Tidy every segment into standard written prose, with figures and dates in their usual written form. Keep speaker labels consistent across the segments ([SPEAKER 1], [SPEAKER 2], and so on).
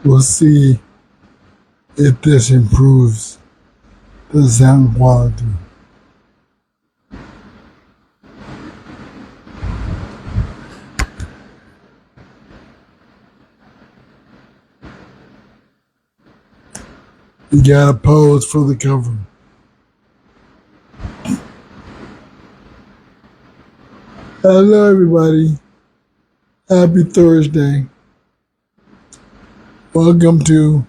[SPEAKER 1] We'll see if this improves the sound quality. You gotta pose for the cover. Hello, everybody. Happy Thursday. Welcome to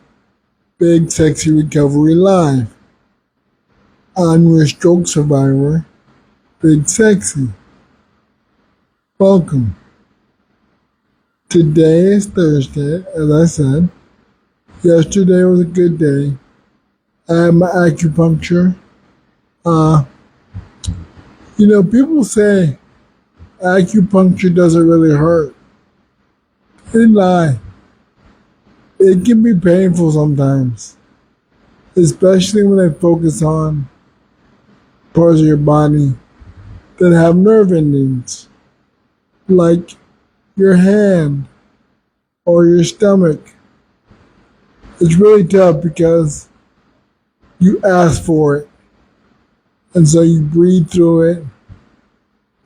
[SPEAKER 1] Big Sexy Recovery Live. I'm your stroke survivor, Big Sexy. Welcome. Today is Thursday, as I said. Yesterday was a good day. I had my acupuncture. People say acupuncture doesn't really hurt. They lie. It can be painful sometimes, especially when they focus on parts of your body that have nerve endings, like your hand or your stomach. It's really tough because you ask for it, and so you breathe through it,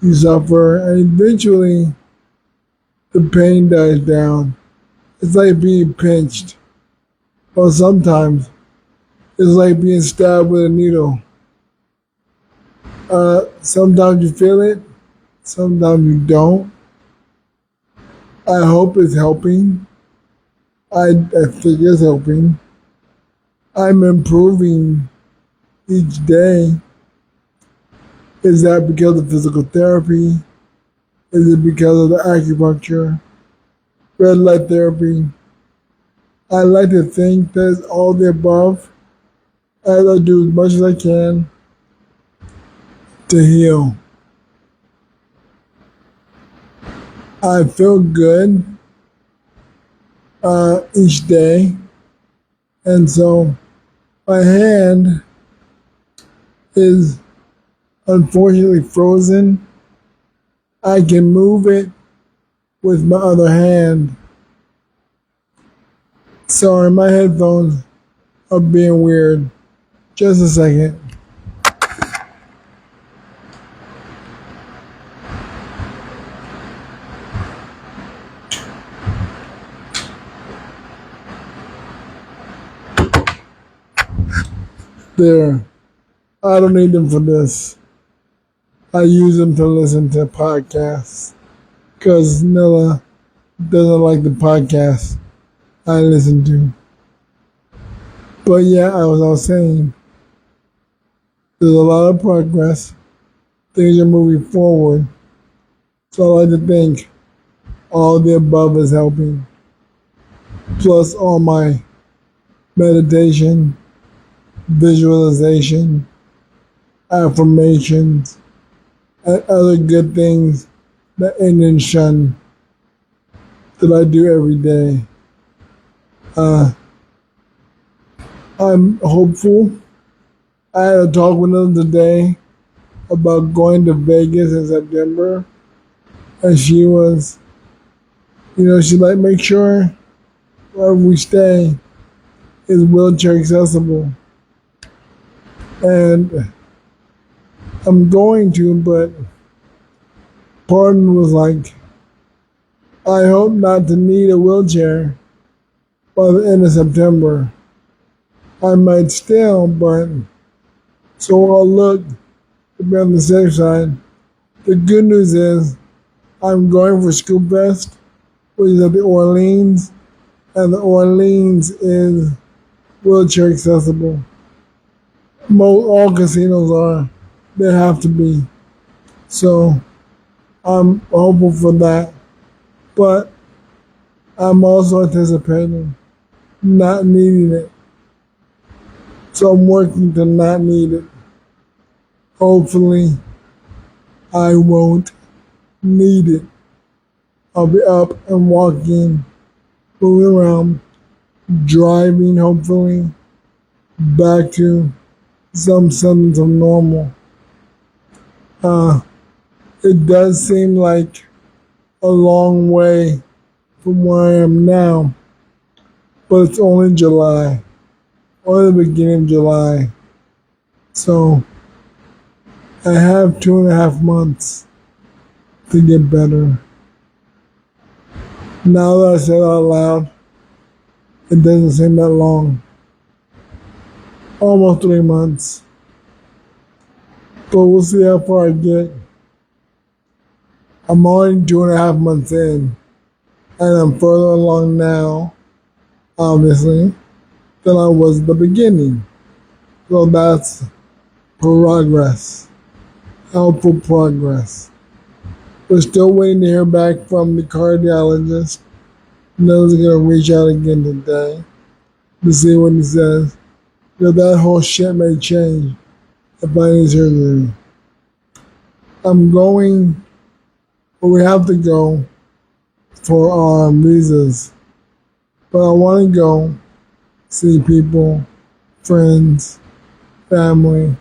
[SPEAKER 1] you suffer, and eventually the pain dies down. It's like being pinched, or sometimes it's like being stabbed with a needle. Sometimes you feel it, sometimes you don't. I hope it's helping. I think it's helping. I'm improving each day. Is that because of physical therapy? Is it because of the acupuncture? Red light therapy? I like to think that it's all the above, as I do as much as I can to heal. I feel good each day, and so my hand is unfortunately frozen. I can move it with my other hand. Sorry, my headphones are being weird. Just a second. There. I don't need them for this. I use them to listen to podcasts because Nilla doesn't like the podcast I listen to. But yeah, I was saying, there's a lot of progress. Things are moving forward. So I like to think all the above is helping. Plus all my meditation, visualization, affirmations, and other good things that end in shun that I do every day. I'm hopeful. I had a talk with her today about going to Vegas in September, and she was, she's like, make sure wherever we stay is wheelchair accessible. And I'm going to, but part of me was like, I hope not to need a wheelchair by the end of September. I might still, but so I'll look to be on the safe side. The good news is I'm going for Scoop Fest, which is at the Orleans, and the Orleans is wheelchair accessible. All casinos are. They have to be. So I'm hopeful for that. But I'm also anticipating not needing it. So I'm working to not need it. Hopefully, I won't need it. I'll be up and walking, moving around, driving, hopefully, back to some semblance of normal. It does seem like a long way from where I am now, but it's only July, only the beginning of July. So I have 2.5 months to get better. Now that I said it out loud, it doesn't seem that long. Almost 3 months. But we'll see how far I get. I'm already 2.5 months in, and I'm further along now, obviously, than I was at the beginning. So that's progress. Helpful progress. We're still waiting to hear back from the cardiologist. Knows he's gonna reach out again today to see what he says. That whole shit may change if I need surgery. I'm going, but we have to go for our visas. But I want to go see people, friends, family,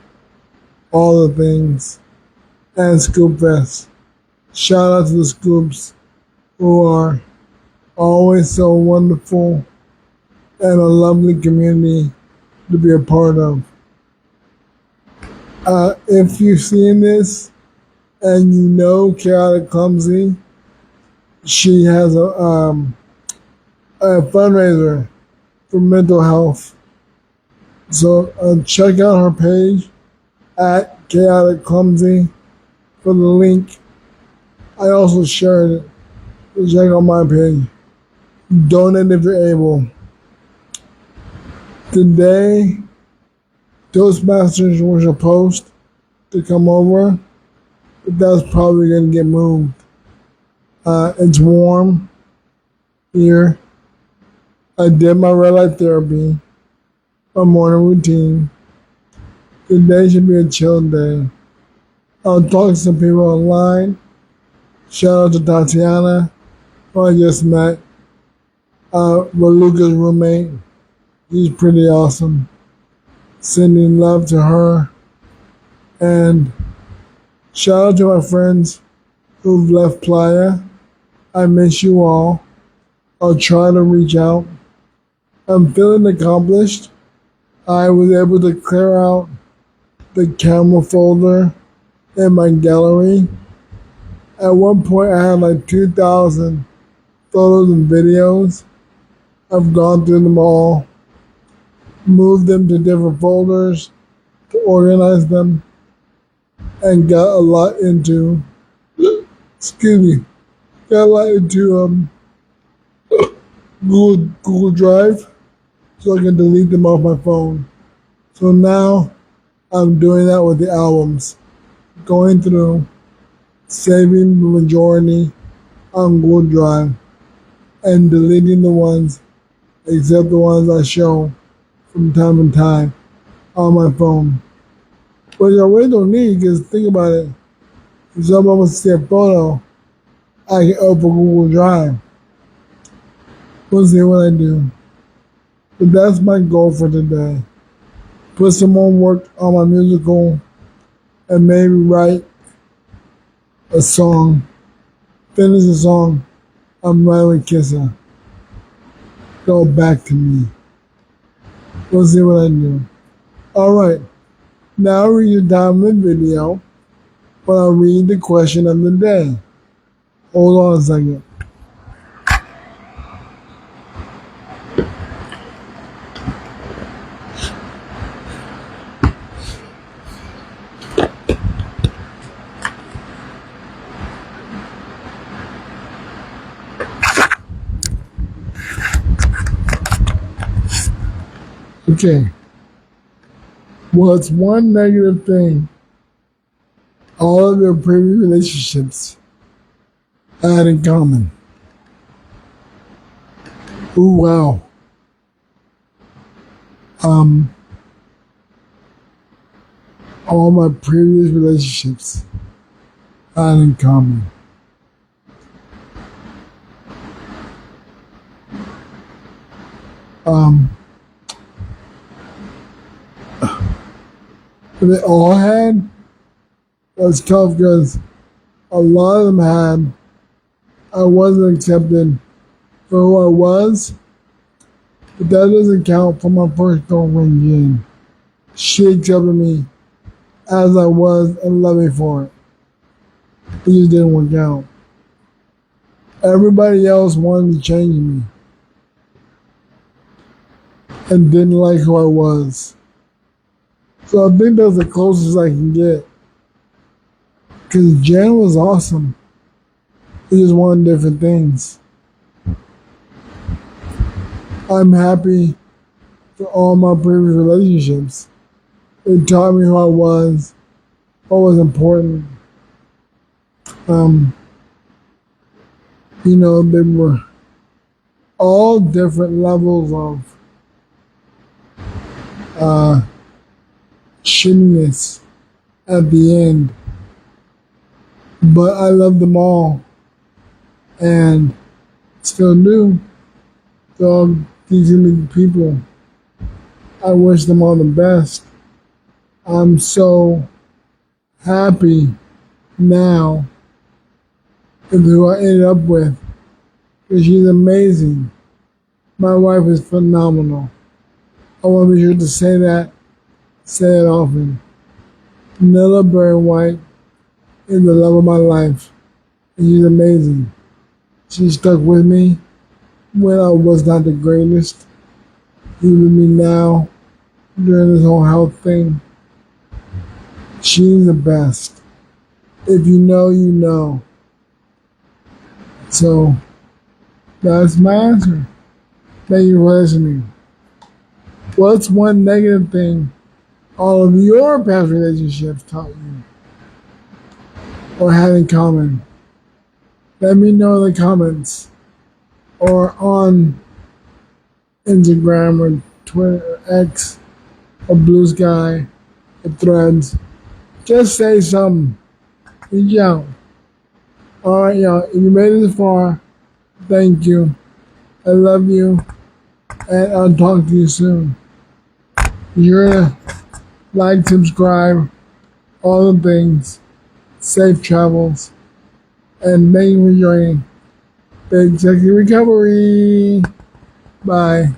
[SPEAKER 1] all the things, and Scoop Fest. Shout out to the Scoops who are always so wonderful and a lovely community to be a part of. If you've seen this and you know Chaotic Clumsy, she has a fundraiser for mental health. So check out her page at Chaotic Clumsy for the link. I also shared it. So check out my page. Donate if you're able. Today, Toastmasters was supposed to come over, but that's probably going to get moved. It's warm here. I did my red light therapy, my morning routine. Today should be a chill day. I'll talk to some people online. Shout out to Tatiana, who I just met. Luca's roommate. He's pretty awesome. Sending love to her. And shout out to my friends who've left Playa. I miss you all. I'll try to reach out. I'm feeling accomplished. I was able to clear out the camera folder in my gallery. At one point I had like 2,000 photos and videos. I've gone through them all, moved them to different folders to organize them, and got a lot into, Google Drive so I can delete them off my phone. So now I'm doing that with the albums, going through, saving the majority on Google Drive, and deleting the ones, except the ones I show from time to time on my phone. Which I really don't need, because think about it. If someone wants to see a photo, I can open Google Drive. We'll see what I do. But that's my goal for today. Put some more work on my musical and maybe write a song. Finish a song I'm Riley Kisser. Go back to me. We'll see what I do. Alright. Now read your diamond video, but I'll read the question of the day. Hold on a second. Okay. What's one negative thing all of your previous relationships had in common? Ooh, wow. All my previous relationships had in common. They all had. That's tough because a lot of them had. I wasn't accepted for who I was, But that doesn't count for my first girlfriend, Jen. She accepted me as I was and loved me for it. It just didn't work out. Everybody else wanted to change me and didn't like who I was. So I think that's the closest I can get. Because Jen was awesome. We just wanted different things. I'm happy for all my previous relationships. It taught me who I was, what was important. They were all different levels of shittiness at the end. But I love them all and still do. They're all decent people. I wish them all the best. I'm so happy now with who I ended up with. Because she's amazing. My wife is phenomenal. I want to be sure to say it often. Nilla Berry White is the love of my life. And she's amazing. She stuck with me when I was not the greatest. She's with me now during this whole health thing. She's the best. If you know, you know. So, that's my answer. Thank you for listening. What's one negative thing all of your past relationships taught you or had in common? Let me know in the comments or on Instagram or Twitter or X or Blue Sky or Threads. Just say something. Reach out. Alright, y'all. If you made it this far, thank you. I love you. And I'll talk to you soon. You're gonna like, subscribe, all the things. Safe travels. And thank you for joining Big Sexy Recovery. Bye.